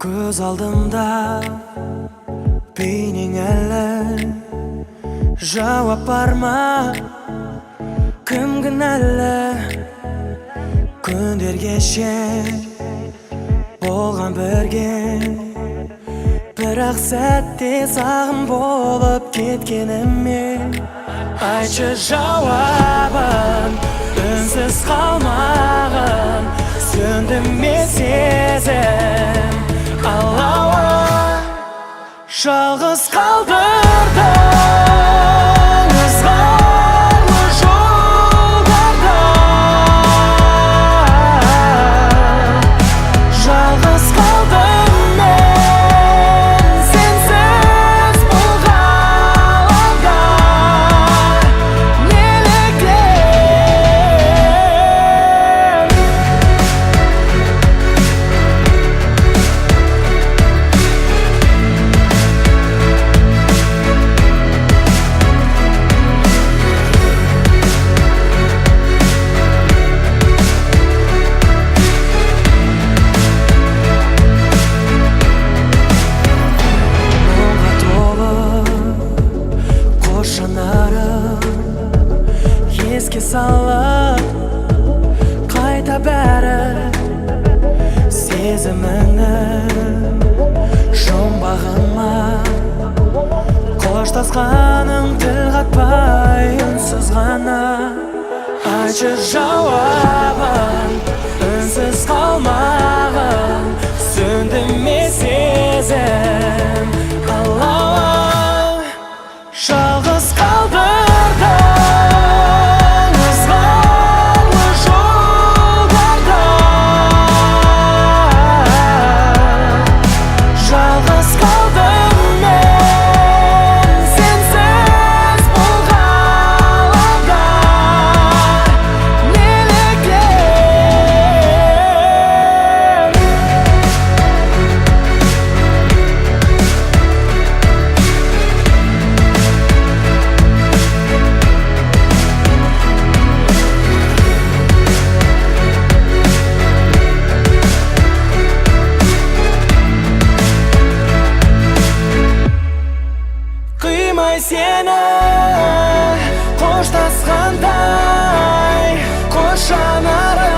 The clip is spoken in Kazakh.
Көз алдымда бейнең әлі, жауап бар ма? Кім кінәлі? Күндер кеше болған бірге, бірақ сәтте сағым болып кеткеніме. Айтшы жауабын, үнсіз қалмағын, сөнді ме сезім алауы, жалғыз қалдырды ызғарлы жолдарда. Жалғыз қалдым мен сенсіз бұл ғаламда. Неліктен еске салып қайта бәрі сезіміңнің жұмбағыма. Қоштасқаның тіл қатпай үнсіз ғана. Айтшы жауабын, үнсіз қалмағын, сөнді ме сезім алауы, жалғыз қалдырды ызғарлы жолдарда. Жалғыз қалдым мен сенсіз бұл ғаламда. Неліктен қимай сені қоштасқандай қош жанарым.